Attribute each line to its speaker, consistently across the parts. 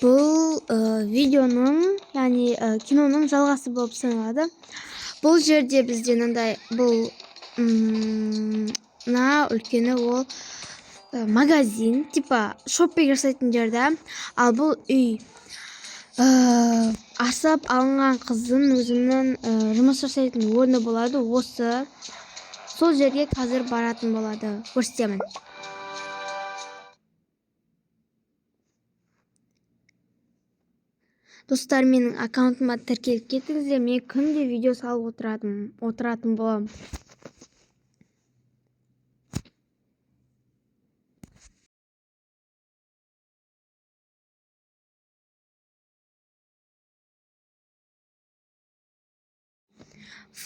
Speaker 1: Бұл видеоның, яғни киноның жалғасы болып саналады. Бұл жерде бізде мынандай бұл мына үлкені ол магазин, типа шоппинг жасайтын жерде. Ал бұл үй. Асап алынған қыздың өзінің жұмыс жасайтын орны болады. Осы сол жерге қазір баратын болады. Көрсетемін. Достар, менің аккаунтыма тіркеліп кетіңіздер. Мен күнде видео салып отыратын боламын.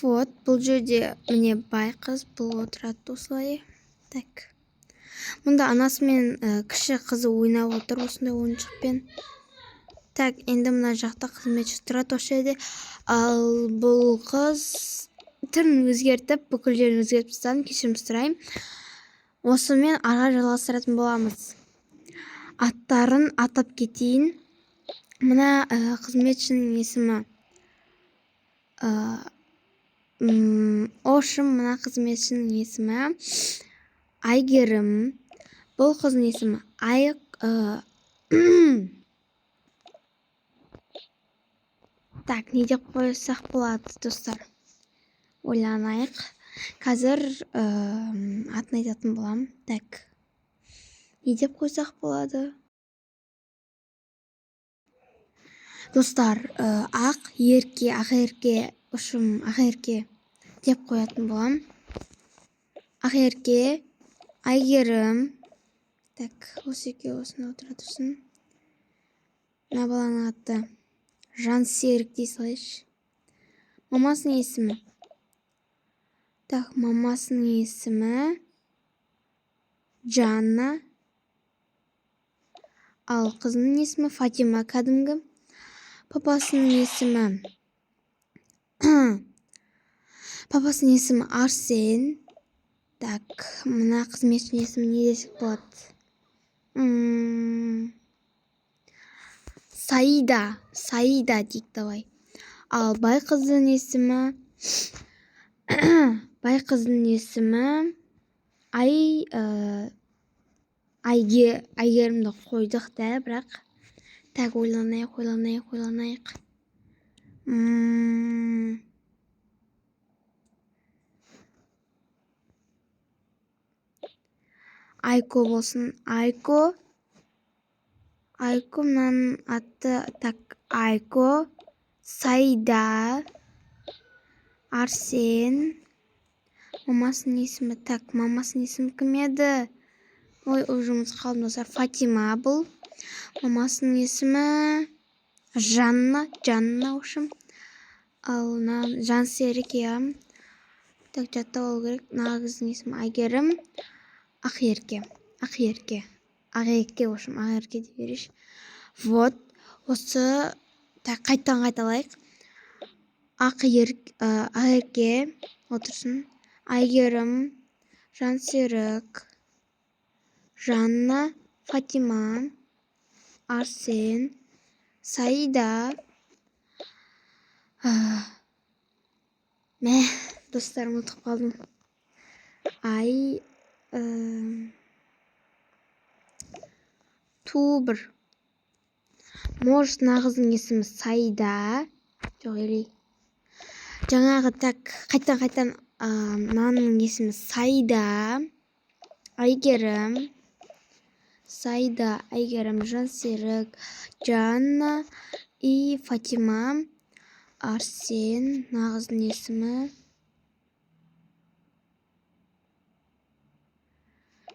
Speaker 1: Вот, бұл жерде міне бай қыз, бұл отырады осылай. Так. Мұнда анасы мен кіші қызы ойнап отыр осындай ойыншықпен. Так, енді мына жақта қызметші тұрады осы жерде. Ал бұл қыз түрін өзгертіп, бүкіл жерін өзгертіп тастадым, кешірім сұраймын. Осымен ара жалғастыратын боламыз. Аттарын атап кетейін. Мына қызметшінің есімі мына қызметшінің есімі Айгерім. Бұл қыздың есімі Так, не деп қойсақ болады, достар? Ойланайық. Қазір атын айтатын боламын. Так. Не деп қойсақ болады? Достар, ақ ерке деп қоятын боламын. Ақ ерке, Айгерім. Так, осы екеуі осында отыра тұрсын. Мына баланың аты Жансерік дей салайыншы. Мамасының есімі. Так, мамасының есімі Жанна. Ал қызының есімі Фатима кәдімгі. Папасының есімі Арсен. Так, мына қызметшінің есімі не десек болады? Саида дейік давай. Ал бай қыздың есімі Айгерімді қойдық да, бірақ. Так, ойланайық. Айко болсын. Айко мынаның аты. Так, Айко, Саида, Арсен. Мамасының есімі. Так, мамасының есімі кім еді? Ой, ұмытып қалдым достар. Фатима бұл. Мамасының есімі Жанна, общем. Ал Жансерік, я. Так, жаттап алу керек. Мына қыздың есімі Айгерім. Ақ ерке, деп берейінші. Вот, осы, так, қайталайық. Ақ ерке отырсын. Айгерім, Жансерік, Жанна, Фатима, Арсен, Саида. Достар, ұмытып қалдым. Тубыр. Может, нағыздың есімі Саида. Жоқ, елей. Жаңағы, так, қайтан, наның есімі Саида. Айгерім, Жансерік, Жанна и Фатима. Арсен, нағыздың есімі.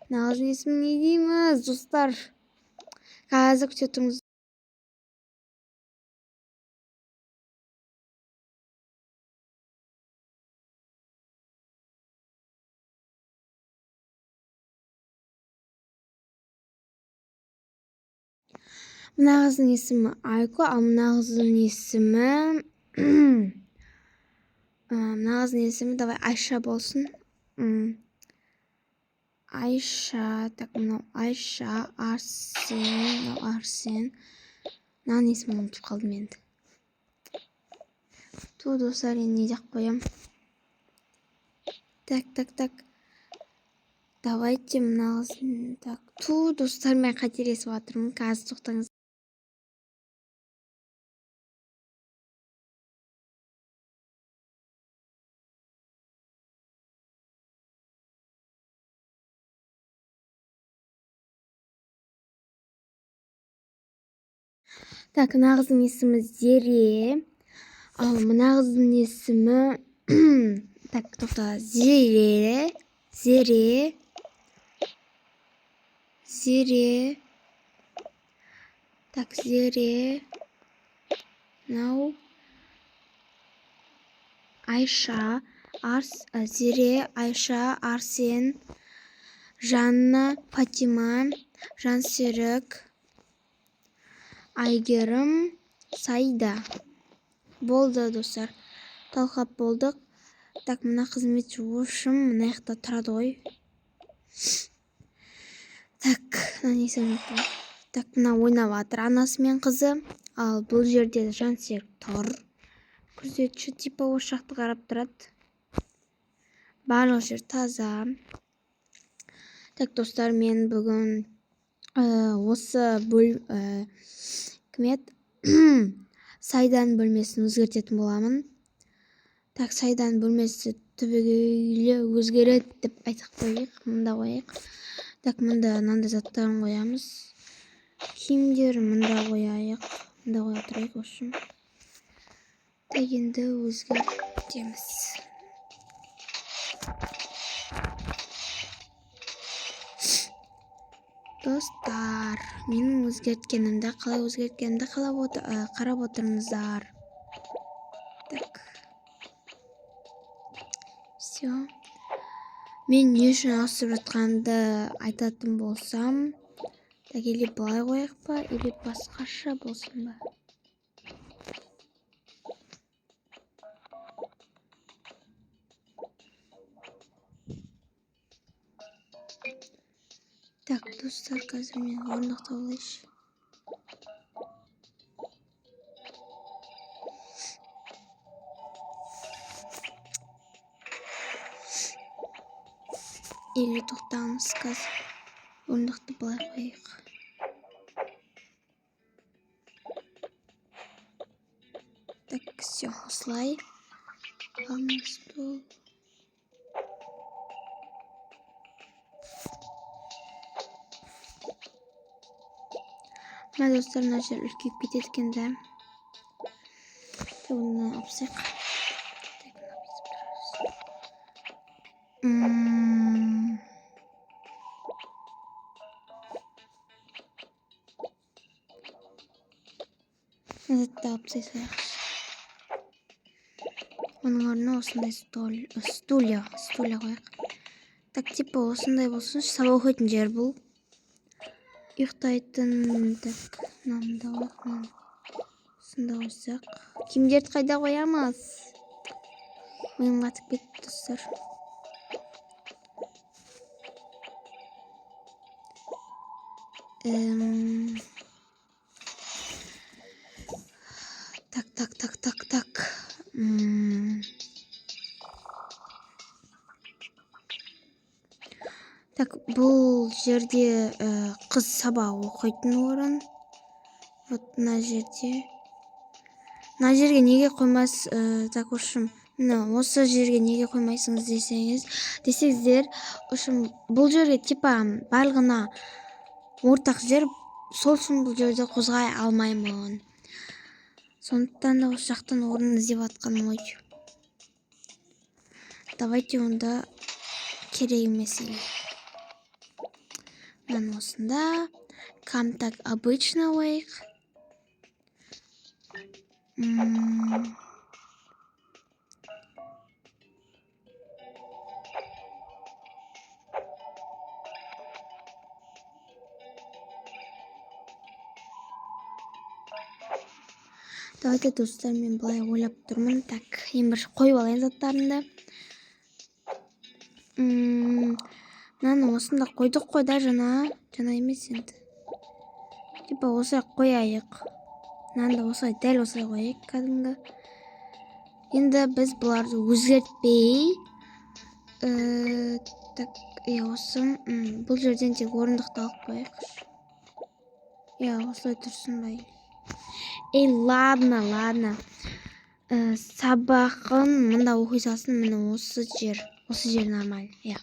Speaker 1: Нағыздың есімі не дейміз, достар? Қазір күтетіңіз. Мына қыздың есімі Айко, ал мына қыздың есімі давай Айша болсын. Айша, так, мынау Айша, Арсен, Мынаның есімін ұмытып қалдым енді. Ту достар, енді не жақ қоям? Так. Давайте мынасын. Так, ту достар, мен қателесіп жатырмын. Қазір тоқтаңыз. Так, мына қыздың есімі Зере. Ал мына қыздың есімі так, тоқта. Зере. Так, Зере. Мынау Айша. Зере, Айша, Арсен, Жанна, Фатима, Жансерік, Айгерім, Саида. Болды достар. Талқап болдық. Так, мына қызмет жуышым мына жақта тұрады ғой. Так, несін. Так, мына ойнап жатыр анасы мен қызы. Ал бұл жерде Жансерік тұр. Күзетші типа осы жақты қарап тұрады. Барлық жер таза. Так, достар, мен бүгін осы Сайдан бөлмесін өзгертетін боламын. Так, Сайдан бөлмесі түбегейлі өзгереді деп айтып қойайық. Мында қояйық. Так, мында мынандай заттарын қоямыз. Киімдер мында қояйық. Мында қоя тұрайық осы. Так, енді өзгертеміз. Достар, менің өзгерткенімді, қалай өзгерткенімді қарап отырыңыздар. Так. Все. Мен не үшін ауысып жатқанды айтатын болсам, так, или былай қояйық па, или басқаша болсын ба? Так, достар, қазір мен орнықты алайыншы. Или тоқтамыз қазір. Орнықты былай қояйық. Так, все, осылай. Стол. Мына достар, мына жер үлкейіп кетеді екен да. Оны алсақ. Затты алсақ. Оның орнына осындай стулья қояйық. Так, типа осындай болсын, сабақ оқитын жер бұл. Ұйықтайтын. Так, мынаны қояйық. Осында қойсақ. Киімдерді қайда қоямыз? Ойым қатып кетті достар. Так. Так, бұл жерде қыз сабақ оқитын орын. Вот мына жерде. Мына жерге неге қоймас, так, ұшым. Осы жерге неге қоймайсыңыз десеңіздер, ұшым, бұл жерге типа барлығына ортақ жер, сол үшін бұл жерде қозғай алмаймын. Сондықтан да осы жақтан орын іздеп жатқаным ғой. Давайте онда керек емес. Мен осында контакт обычно қояйық. Давайте, достар, мен былай ойлап тұрмын. Так, ең бірінші қойып алайын заттарымды. Мынаны осында қойдық қой да, жаңа емес енді. Типа осы қояйық. мынаны да осылай дәл осылай қояйық кәдімгі. Енді біз бұларды өзгертпей так, осы бұл жерден тек орындықты алып қояйықшы. Осылай тұрсын ба? Ладно. Сабағын мында оқи салсын, міне осы жер нормально.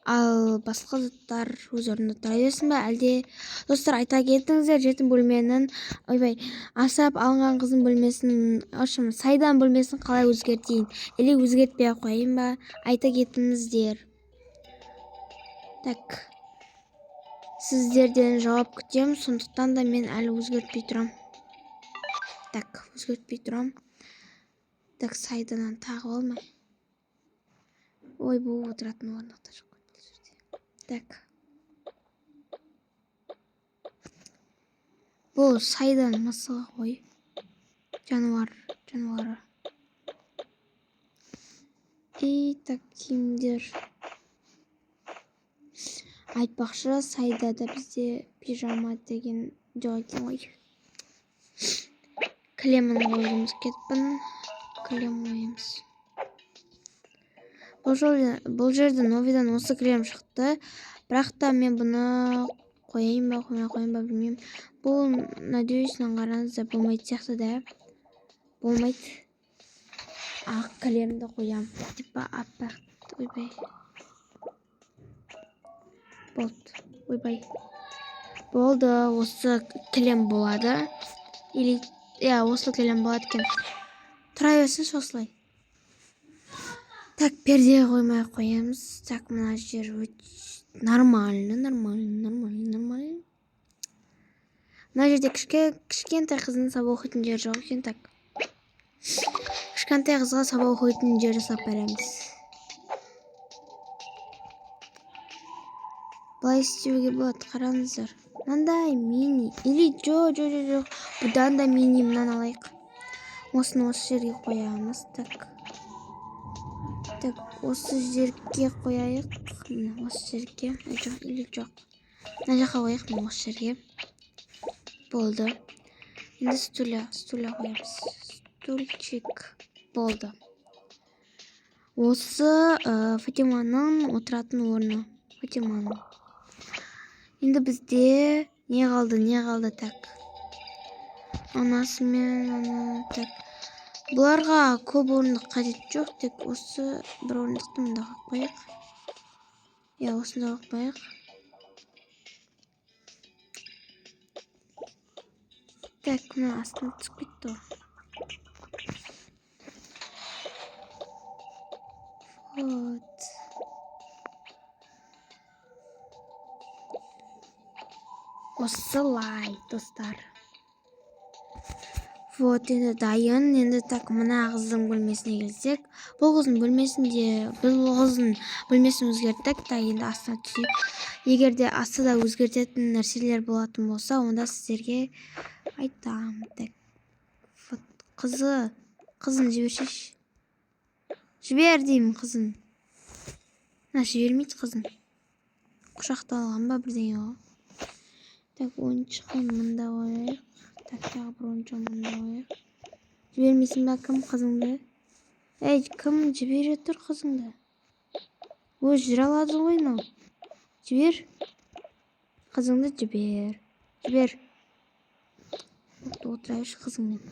Speaker 1: Ал басқа заттар өз орнында тұра берсін ба? Әлде достар, айта кетіңіздер, жетім бөлменің асырап алынған қыздың бөлмесін, Сайдан бөлмесін қалай өзгертейін? Или өзгертпей қойайын ба? Айта кетіңіздер. Так. Сіздерден жауап күтем, сондықтан да мен әлі өзгертпей тұрам. Так, өзгертпей тұрам. Так, Сайданан тағып алмай. Бұл отыратын орнықты жоқ. Так. Бұл Сайдан мысығы ғой. Жануары. Так, киімдер. Айтпақшы, Сайдада бізде пижама деген жоқ екен ғой. Кілемін қойғымыз кетпін. Кілем қойымыз. Бұл жерде новидан осы кілем шықты. Бірақ та мен бұны қойайын ба, қоймай білмеймін. Бұл, надеюсь, қараңыздар, болмайды сияқты да. Болмайды. Ақ кілемді қоям. Типа аппақ. Болды, осы кілем болады. Или, осы кілем болады екен. Тұра берсін осылай. Так, перде қоймай қоямыз. Так, мына жер нормально. Мына жерде кішкентай қыздың сабақ оқитын жері жоқ екен. Так. Кішкентай қызға сабақ оқитын жер жасап береміз. Бұлай істеуге болады, қараңыздар. Мынандай мини. Или жоқ. Бұдан да мини мынаны алайық. Осыны осы жерге қоямыз. Так, осы жерге қояйық. Осы жерге. Жоқ. Мына жаққа қояйық, осы жерге. Болды. Енді стуля қоямыз. Стульчик. Болды. Осы Фатиманың отыратын орны. Фатиманың. Енді бізде не қалды? Так. Анасы мен ана. Так. Бұларға көп орындық қажет жоқ. Тек осы бір орындықты мұнда қойып қойық. Осында қойып қойық. Так, мына астына түсіп кетті. Вот. Осылай, достар. Вот, енді дайын. Енді так, мына қыздың бөлмесіне келсек. Бұл қыздың бөлмесін өзгерттік. Та енді астына түсейік. Егер де астыда өзгертетін нәрселер болатын болса, онда сіздерге айтам. Так. Вот, қызын жібершеш. Жібер деймін қызын. Жібермейді қызын. Құшақты алған ба бірдеңе ғой. Так, ойыншығын мұнда қойайық. Так, тағы бір ойыншығын мұнда қойайық. Жібермейсің ба кім қызыңды? Кім жібере тұр қызыңды? Жүре алады ғой мынау. Жібер. Қызыңды жібер. Отыра берші қызыңмен.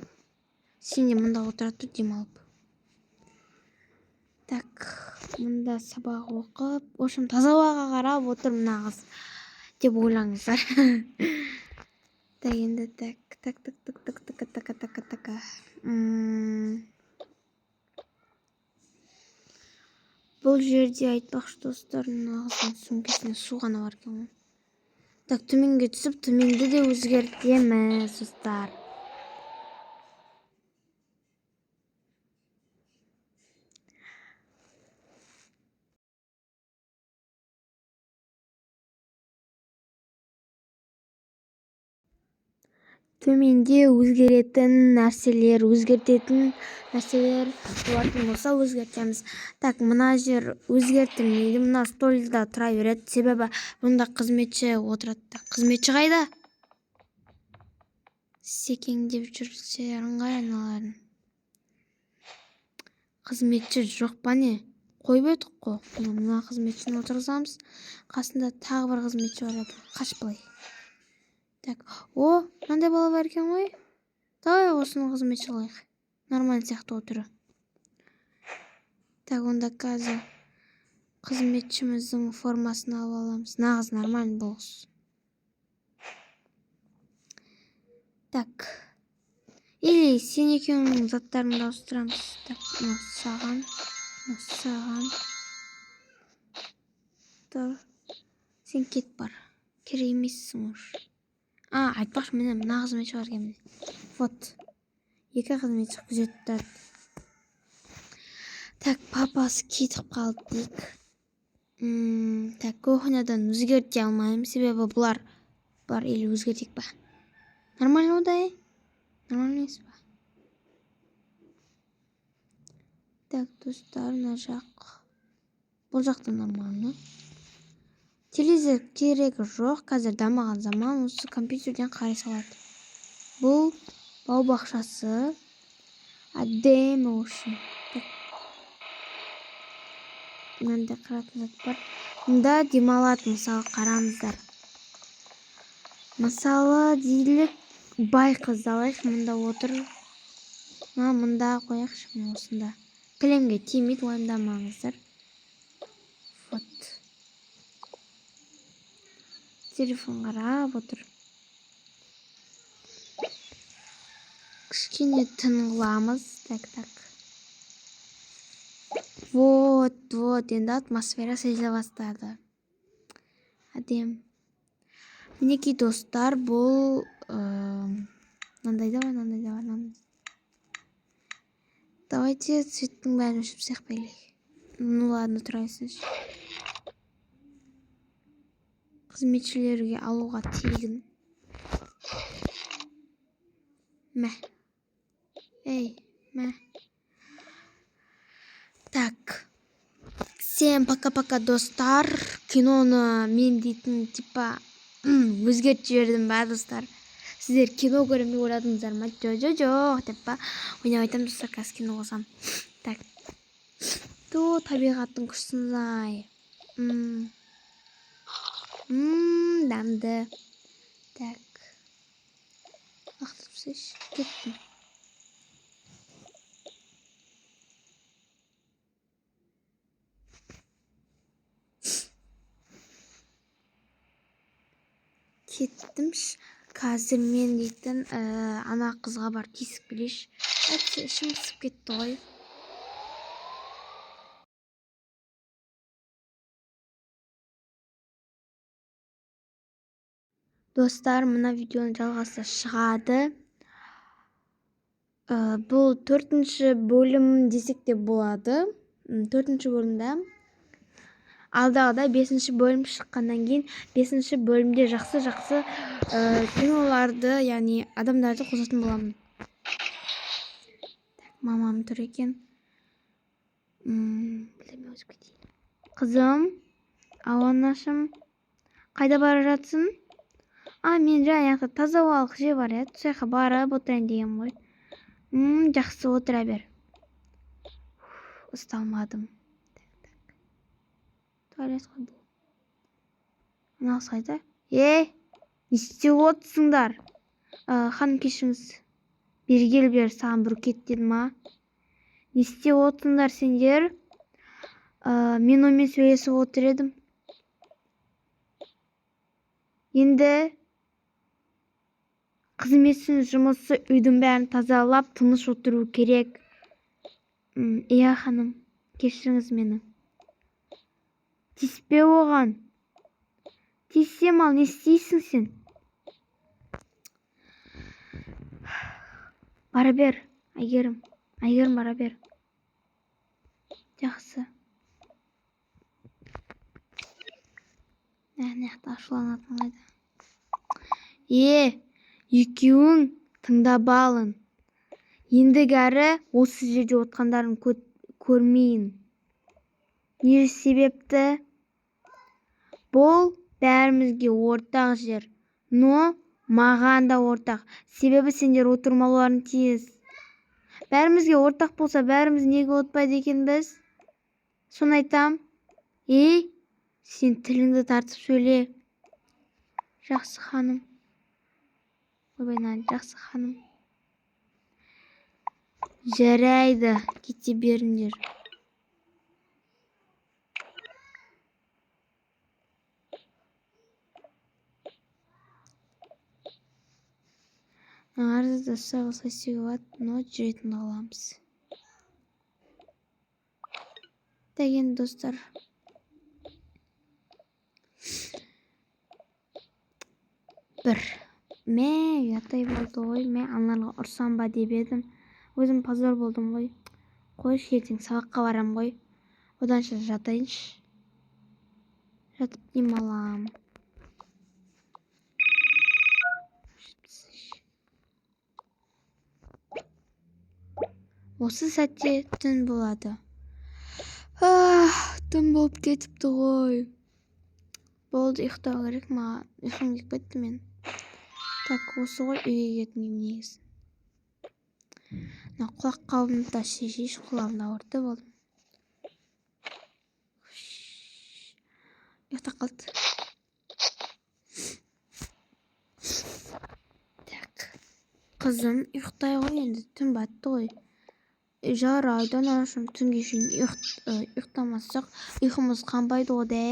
Speaker 1: Сен де мұнда отыра тұр демалып. Так, мұнда сабақ оқып, ошым таза ауаға қарап отыр мына қыз деп ойлаңыздар. Так, енді так. Бұл жерде айтпақшы достар, мына қыздың сөмкесіне су ғана бар екен. Так, төменге түсіп, төменді де өзгертеміз достар. Төменде өзгертетін нәрселер болатын болса өзгертеміз. Так, мына жер өзгертілмейді. Мына столда тұра береді. Себебі бұнда қызметші отырады. Қызметші қайда? секеңдеп жүрсе ыңғай айналарын. Қызметші жоқ па не? Қойып едік қой. Мына қызметшіні отырғызамыз. Қасында тағы бір қызметші бар екен. Қаш былай. Так, мынандай бала бар екен ғой. Давай осыны қызметші қылайық. Нормально сияқты отыру. Так, онда қазір қызметшіміздің формасын алып аламыз. Нағыз нормально болғыз. Так. Или сен екеуіңнің заттарыңды ауыстырамыз. Так, саған. Тұр. Сен кет бар. Керек емессің уж. Айтпақшы, міне мына қызметші бар екен. Вот. Екі қызметші күзетті. Так, папасы кетіп қалды дейік. Так, кухнядан өзгерте алмаймын, себебі бұлар бар, или өзгертейік па? Нормально одай? Нормально емес па? Так, достар, мына жақ. Бұл жақта нормально. Телевизор керегі жоқ, қазір дамыған заман, осы компьютерден қарай салады. Бұл бау бақшасы. Әдемі үшін. Мынандай қыратын зат бар. Мұнда демалады, мысалы, қараңыздар. Мысалы, дейлік бай қыз алайық, мұнда отыр. Мұнда қояқшы, мен осында. Кілемге тимейді, уайымдамаңыздар. Вот. Телефон қарап отыр. Кішкене тыңғыламыз. Так. Вот, енді атмосфера сезіле бастады. Әдем. Мінекей достар, бұл мынандай да бар. Давайте цветтің бәрін өшіп сақпайлайық. Ну ладно, тұрайсыз. Қызметшілерге алуға тегін. Мә. Так. Всем пока-пока, достар. Киноны мен дейтін типа өзгертіп жібердім ба, достар. Сіздер кино көрем деп ойладыңыздар ма? Жоқ деп па. Ойнап айтамын, достар, қазір кино қосам. Так. Табиғаттың күшсін-ай. Дамды. Так. Ақтырсыз, кеттім. Қазір мен дейтін ана қызға бар тесік білеш. Әйтсе, ішім пысып кетті ғой. Достар, мына видеоны жалғасы шығады. Бұл 4-ші бөлім десек те болады. 4-ші бөлімде. Алдағыда 5-ші бөлім шыққаннан кейін 5-ші бөлімде жақсы киноларды, яғни адамдарды қосатын боламын. Мамам тұр екен. Қызым, ауанашым, қайда бара жатсың? Мен жаңағы таза ауалық же бар, тұсайқа барып отырайын деген ғой. Жақсы, отыра бер. Ұсталмадым. Туалет қой бұл. Мынағыз қайда? Не істеп отырсыңдар? Ханым, кешіріңіз. Бер, саған бір кет дедім ма? Не істеп отырсыңдар сендер? Мен онымен сөйлесіп отыр едім. Енді қызметтің жұмысы үйдің бәрін тазалап, тыныш отыру керек. Иә, ханым, кешіріңіз мені. Тиіспе оған. Тиіссем ал, не істейсің сен? Бара бер, Айгерім. Бара бер. Жақсы. Нәқті ашуланатын қайда. Екеуің тыңдап алын. Ендігәрі осы жерде отқандарын көрмейін. Не себепті? Бұл бәрімізге ортақ жер. Но Маған да ортақ. Себебі сендер отырмауларың тиіс. Бәрімізге ортақ болса, бәріміз неге отпайды екенбіз? Соны айтам. Сен тіліңді тартып сөйле. Жақсы ханым. Ойбайнан, жақсы ханым. Жарайды, кете беріңдер. Арызды сағылса сүйгіат, но жүретін қаламыз. Деген достар. Бір. Ятай болды ғой, аналарға ұрсам ба деп едім. Өзім позор болдым ғой. Қойш, ертең сабаққа барам ғой. Оданша жатайыншы. Жатып демалам. Осы сәтте түн болады. Түн болып кетіпті ғой. Болды, ұйықтау керек, маған ұйқым келіп кетті мен. Так, осы ғой үйге кеткім негізі. Құлақ қабымды да шешейші, құлағымда ауырды болдым. Ұйықта қалды. Так, қызым ұйықтай ғой, енді түн батты ғой. Жарайды, анашым, түнге шейін ұйықтамасақ, ұйқымыз қанбайды ғой де.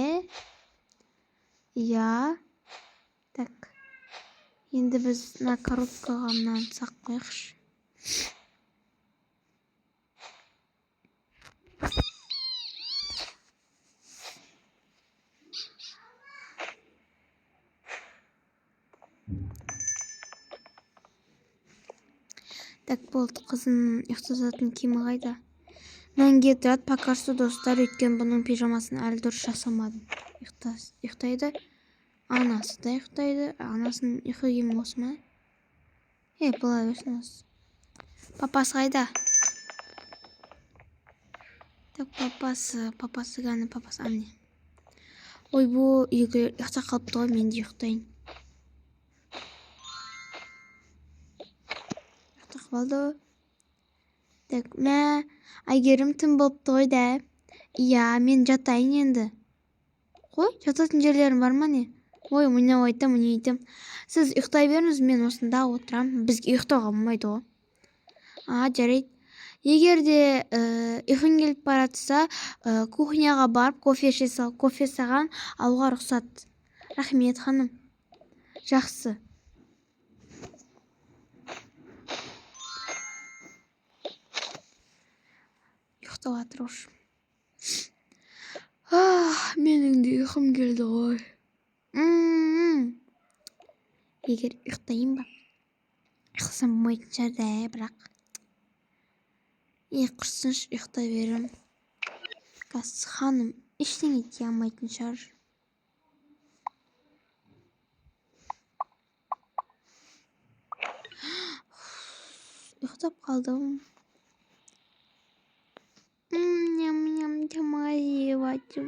Speaker 1: Я. Так. Енді біз на коробкаға мынаны сақ қойықшы. Так, болды, қызым ұйықтасатын киімі қайда? Мәнге тұрады, пока что достар, өткен бұның пижамасын әлі дұрыс жасамадым. Ұйықтайды. Анасы да ұйықтайды. Анасының ұйқы киімі осы ма? Бұлай өсін осы. Папасы қайда? Так, папасы ғаны, папасы әмне. Ой, бұл үйге ұйықта қалыпты ғой, мен де ұйықтайын. Ұйықта қалды. Так, Айгерім түн болыпты ғой да. Мен жатайын енді. Қой, жататын жерлерім бар ма не? Ой, мұны айтам. Сіз ұйықтай беріңіз, мен осында отырам. Бізге ұйықтауға болмайды ғой. Жарайды. Егер де ұйқың келіп баратса, кухняға барып, кофе саған алуға рұқсат. Рахмет, ханым. Жақсы. Ұйықтауға тұрыш. Менің де ұйқым келді ғой. Егер ұйықтайын ба? Ұйықтасам болмайтын шығар да, бірақ. Құрсыншы, ұйықтай берем. Ханым, ештеңе ете алмайтын шығар. Ұйықтап қалдым. Тамақ жеп атым.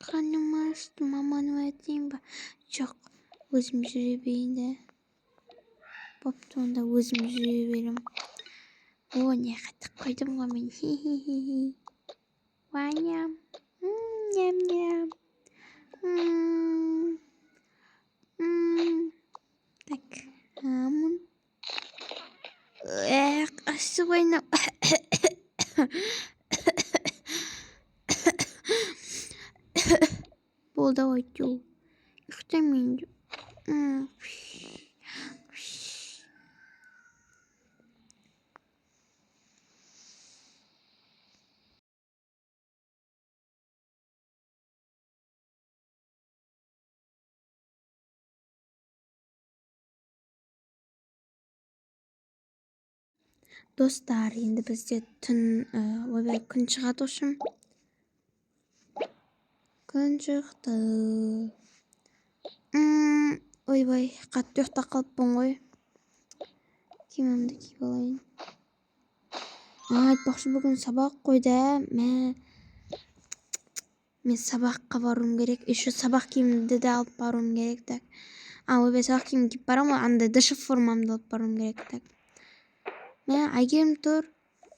Speaker 1: Қаным ашты, маманы өтейін ба? Жоқ, өзім жүре берейін де. Бопты, онда өзім жүре берем. Не қатып қойдым ғой мен. Хи-хи-хи-хи. Ваням. Ням-ням. Так, амын. Асы ойнап. Болды ғой жол. Ұйықтаймын. Достар, енді бізде күн шығадыошым. Күн шықты. Ойбай, қатты ұйықта қалыппын ғой. Киімімді киіп алайын. Айтпақшы, бүгін сабақ қойды. Мен сабаққа баруым керек. Еще сабақ киімімді де алып баруым керек. ойбай сабақ киім киіп барамын ғой, андай дышып формамды алып баруым керек. Так. Әйгерім тұр.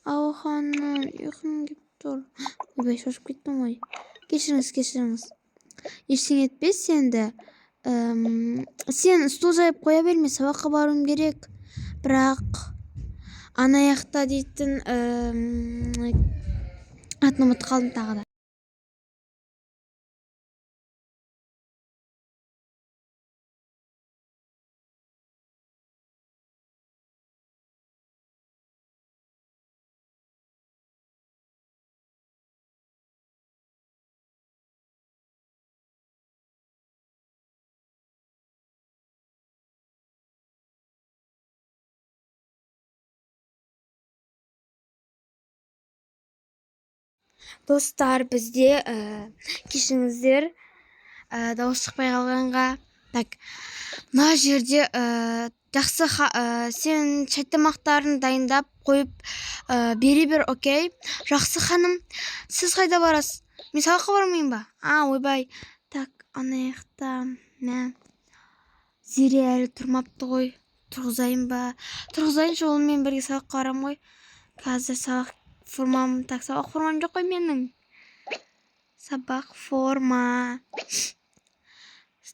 Speaker 1: Ауханы ұйқым кеп тұр. Ойбай шошып кеттім ғой. Кешіріңіз. Ештеңе етпес енді. Сен стул жайып қоя берме, сабаққа баруым керек. Бірақ анаяқта дейтін атын ұмытып қалдым тағы да. Достар, бізде кешіріңіздер дауыс шықпай қалғанға. Так, мына жерде жақсы сен шай тамақтарын дайындап қойып бере бер, окей? Жақсы ханым, сіз қайда барасыз? Мен сабаққа бармайын ба? Ойбай. Так, анаяқта Зере әлі тұрмапты ғой. Тұрғызайын ба? Тұрғызайыншы, онымен бірге сабаққа барам ғой. Қазір сабақ формам, так, сабақ формам жоқ қой менің. Сабақ форма.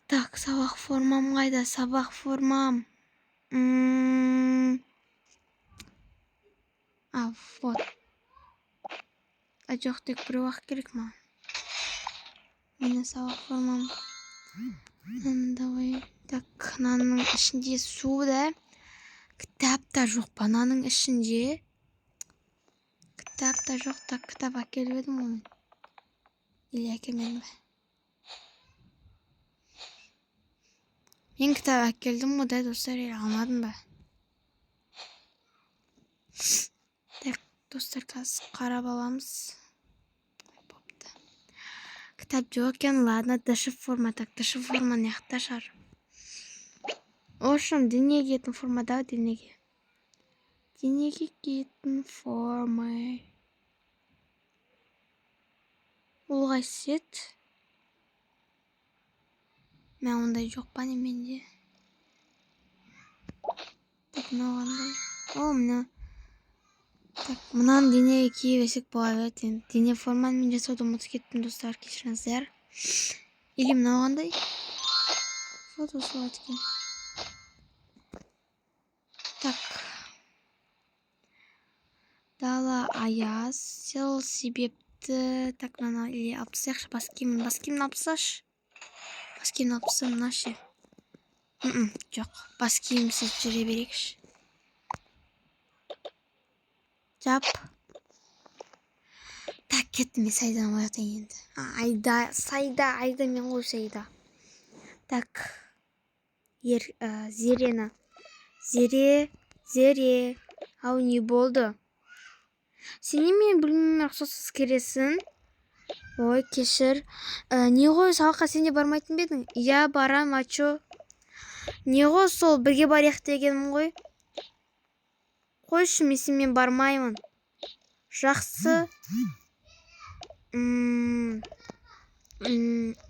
Speaker 1: Так, сабақ формам қайда? Сабақ формам. Вот. Жоқ, тек бір уақыт керек ма? Мені сабақ формам. Давай. Так, мынаның ішінде су да. Кітап та жоқ па мынаның ішінде? Кітап та жоқ. Так, кітап әкеліп едім ғой. Или әкелмедім бе? Мен кітап әкелдім ғой да, достар, алмадым ба? Так, достар, қазір қарап аламыз. Кітап жоқ екен, ладно, дышып форма. Так, дышып форма неқта шар. Ошым, денеге кетін форма да, денеге. Денеге кетін форма. Ол қайсет? Мен ондай жоқ па неменде? Так, мынау қандай? Мына. Так, мынаны денеге киіп есек бола береді. Дене форманы мен жасауды ұмытып кеттім, достар, кешіріңіздер. Или мынау қандай? Фото салат екен. Так. Дала аяз. Сол себепті. Так, мынаны или алып тастайықшы, бас киімін алып тасташы. Бас киімін алып тастайын, мына ше. Жоқ, бас киімсіз жүре берейікші. Жап. Так, кеттім, мен Сайдан оятайын енді. Айда мен ғой Сайда. Так. Зерені. Зере. Ау, не болды? Сені мен білмеймін, рұқсатсыз кересің. Ой, кешір. Не ғой, сабаққа сен де бармайтын бедің? Я барам, ачо. Не ғой, сол бірге барайық дегенім ғой. Қойшы, мен бармаймын. Жақсы.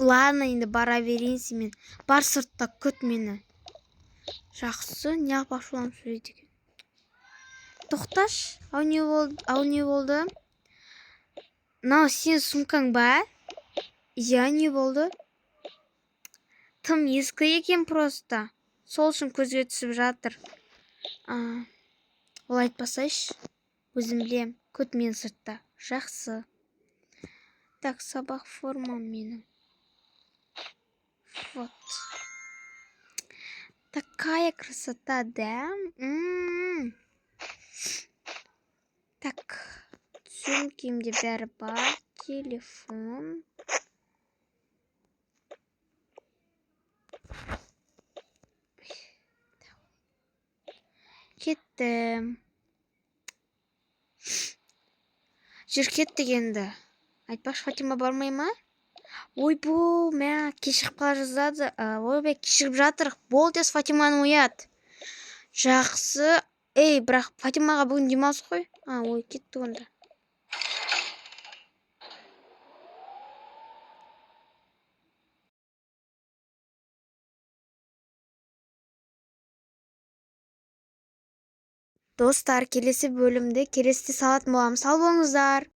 Speaker 1: Ладно, енді бара берейін сен. Бар сыртта күт мені. Жақсы, не қылпақшы боламын сөйлейді екен. Тоқташ, ау не болды? Мынау сен сумкаң ба? Я, не болды? Тым ескі екен просто. Сол үшін көзге түсіп жатыр. Ол айтпасайшы. Өзім білем, күт мен сыртта. Жақсы. Так, сабақ формам менің. Вот. Такая красота, да? Так, сөмкемде бәрі бар. Телефон. Кеттім. Жүр кеттік енді. Айтпақшы, Фатима бармай ма? Ойбу, кешігіп қала жаздады. Ойбай, кешігіп жатыр. Бол тез Фатиманы оят. Жақсы. Бірақ Фатимаға бүгін демалыс қой. Ой, кетті онда. Достар, келесі бөлімде келесіде салатын боламыз. Сау болыңыздар.